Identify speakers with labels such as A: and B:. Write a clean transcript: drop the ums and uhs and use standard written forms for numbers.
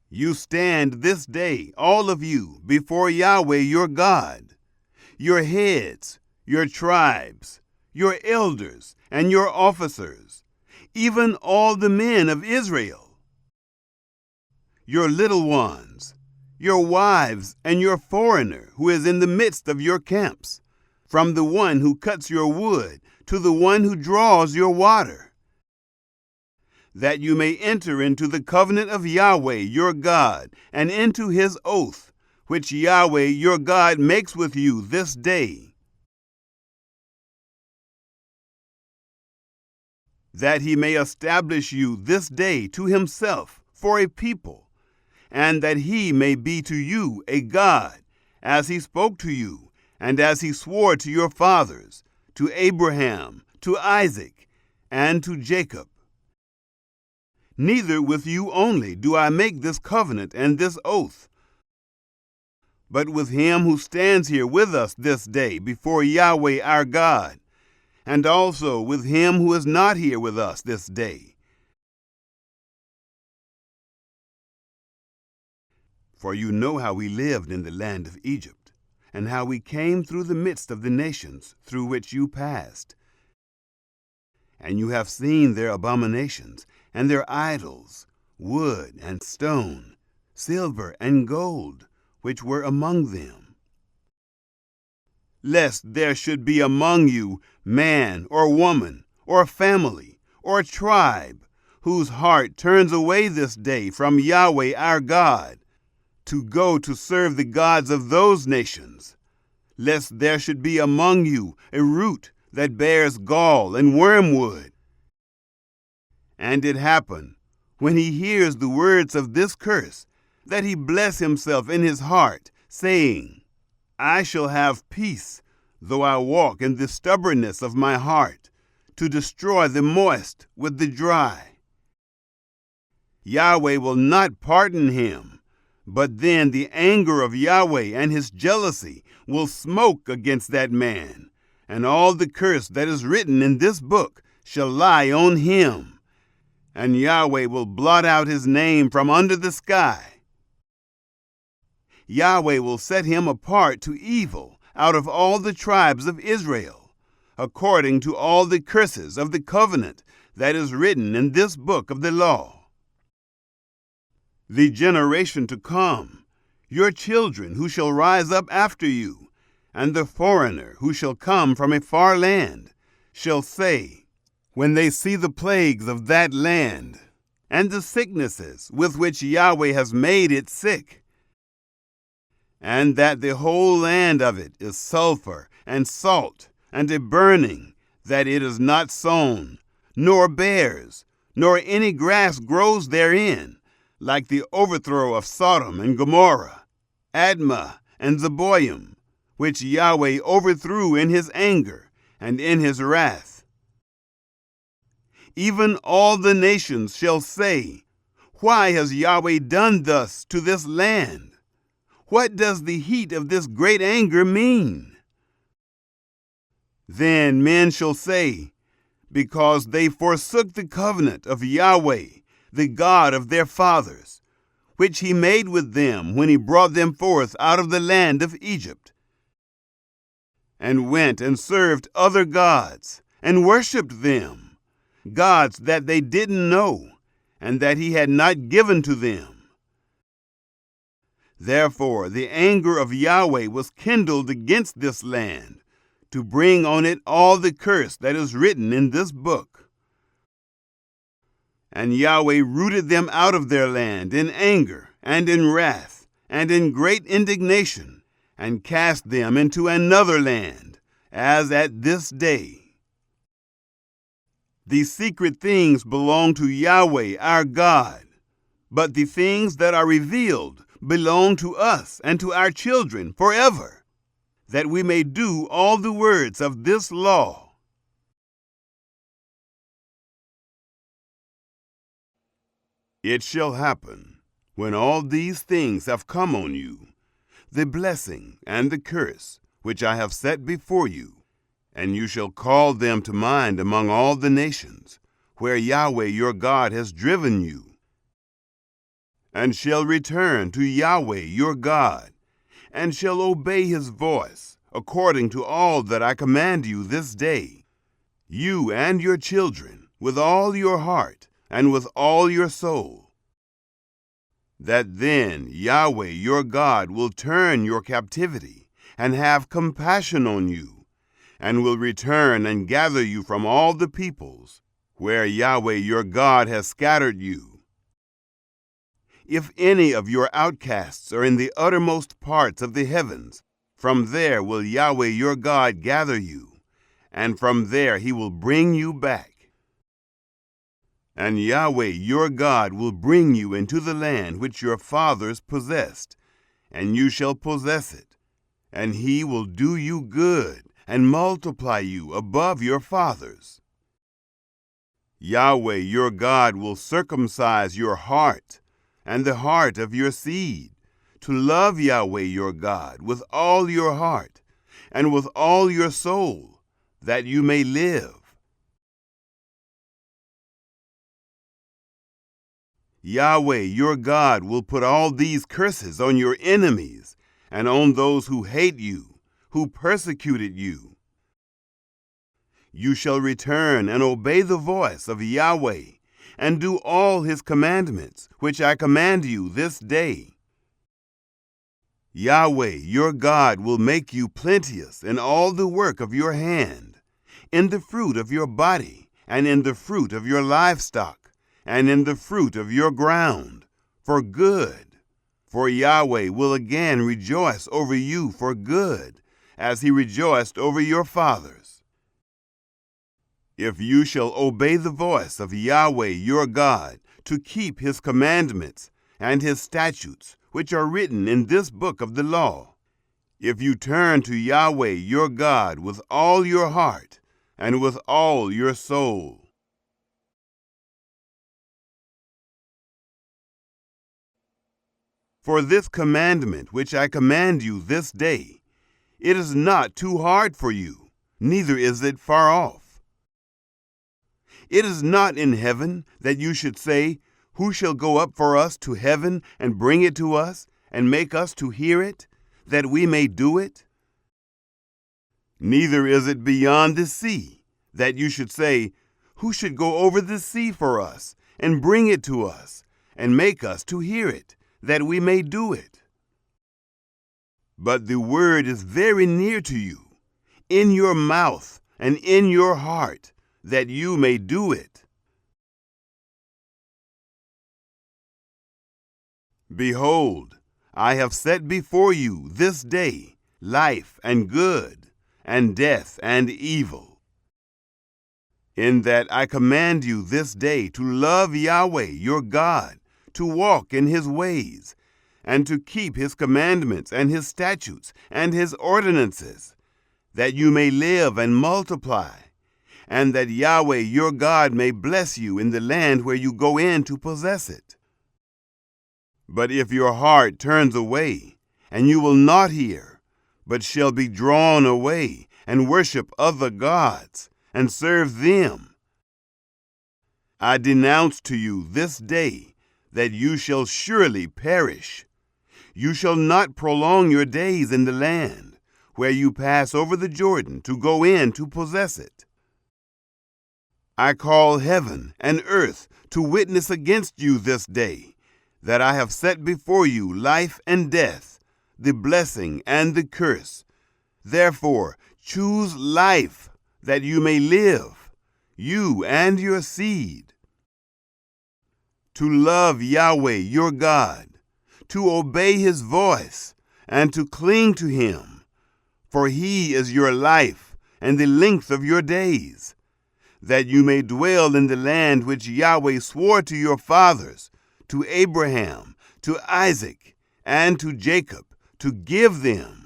A: You stand this day, all of you, before Yahweh your God, your heads, your tribes, your elders, and your officers, even all the men of Israel, your little ones, your wives, and your foreigner who is in the midst of your camps, from the one who cuts your wood to the one who draws your water, that you may enter into the covenant of Yahweh your God, and into his oath, which Yahweh your God makes with you this day, that he may establish you this day to himself for a people, and that he may be to you a God, as he spoke to you, and as he swore to your fathers, to Abraham, to Isaac, and to Jacob. Neither with you only do I make this covenant and this oath, but with him who stands here with us this day before Yahweh our God, and also with him who is not here with us this day. For you know how we lived in the land of Egypt, and how we came through the midst of the nations through which you passed. And you have seen their abominations, and their idols, wood and stone, silver and gold, which were among them. Lest there should be among you man or woman or family or tribe, whose heart turns away this day from Yahweh our God, to go to serve the gods of those nations, lest there should be among you a root that bears gall and wormwood. And it happen, when he hears the words of this curse, that he bless himself in his heart, saying, I shall have peace, though I walk in the stubbornness of my heart, to destroy the moist with the dry. Yahweh will not pardon him, but then the anger of Yahweh and his jealousy will smoke against that man, and all the curse that is written in this book shall lie on him. And Yahweh will blot out his name from under the sky. Yahweh will set him apart to evil out of all the tribes of Israel, according to all the curses of the covenant that is written in this book of the law. The generation to come, your children who shall rise up after you, and the foreigner who shall come from a far land, shall say, when they see the plagues of that land, and the sicknesses with which Yahweh has made it sick, and that the whole land of it is sulfur and salt, and a burning, that it is not sown, nor bears, nor any grass grows therein, like the overthrow of Sodom and Gomorrah, Admah and Zeboim, which Yahweh overthrew in his anger and in his wrath. Even all the nations shall say, why has Yahweh done thus to this land? What does the heat of this great anger mean? Then men shall say, because they forsook the covenant of Yahweh, the God of their fathers, which he made with them when he brought them forth out of the land of Egypt, and went and served other gods, and worshipped them, gods that they didn't know, and that he had not given to them. Therefore the anger of Yahweh was kindled against this land, to bring on it all the curse that is written in this book. And Yahweh rooted them out of their land in anger, and in wrath, and in great indignation, and cast them into another land, as at this day. The secret things belong to Yahweh our God, but the things that are revealed belong to us and to our children forever, that we may do all the words of this law. It shall happen, when all these things have come on you, the blessing and the curse which I have set before you, and you shall call them to mind among all the nations, where Yahweh your God has driven you, and shall return to Yahweh your God, and shall obey his voice, according to all that I command you this day, you and your children, with all your heart and with all your soul, that then Yahweh your God will turn your captivity and have compassion on you, and will return and gather you from all the peoples where Yahweh your God has scattered you. If any of your outcasts are in the uttermost parts of the heavens, from there will Yahweh your God gather you, and from there he will bring you back. And Yahweh your God will bring you into the land which your fathers possessed, and you shall possess it, and he will do you good and multiply you above your fathers. Yahweh your God will circumcise your heart and the heart of your seed, to love Yahweh your God with all your heart and with all your soul, that you may live. Yahweh your God will put all these curses on your enemies and on those who hate you, who persecuted you. You shall return and obey the voice of Yahweh, and do all his commandments, which I command you this day. Yahweh your God will make you plenteous in all the work of your hand, in the fruit of your body, and in the fruit of your livestock, and in the fruit of your ground, for good. For Yahweh will again rejoice over you for good, as he rejoiced over your fathers. If you shall obey the voice of Yahweh your God, to keep his commandments and his statutes, which are written in this book of the law, if you turn to Yahweh your God with all your heart and with all your soul. For this commandment which I command you this day, it is not too hard for you, neither is it far off. It is not in heaven, that you should say, who shall go up for us to heaven and bring it to us, and make us to hear it, that we may do it? Neither is it beyond the sea, that you should say, who should go over the sea for us, and bring it to us, and make us to hear it, that we may do it. But the word is very near to you, in your mouth and in your heart, that you may do it. Behold, I have set before you this day life and good, and death and evil. In that I command you this day to love Yahweh your God, to walk in his ways, and to keep his commandments and his statutes and his ordinances, that you may live and multiply, and that Yahweh your God may bless you in the land where you go in to possess it. But if your heart turns away, and you will not hear, but shall be drawn away, and worship other gods, and serve them, I denounce to you this day that you shall surely perish. You shall not prolong your days in the land, where you pass over the Jordan to go in to possess it. I call heaven and earth to witness against you this day, that I have set before you life and death, the blessing and the curse. Therefore, choose life, that you may live, you and your seed, to love Yahweh your God, to obey his voice, and to cling to him. For he is your life and the length of your days, that you may dwell in the land which Yahweh swore to your fathers, to Abraham, to Isaac, and to Jacob, to give them.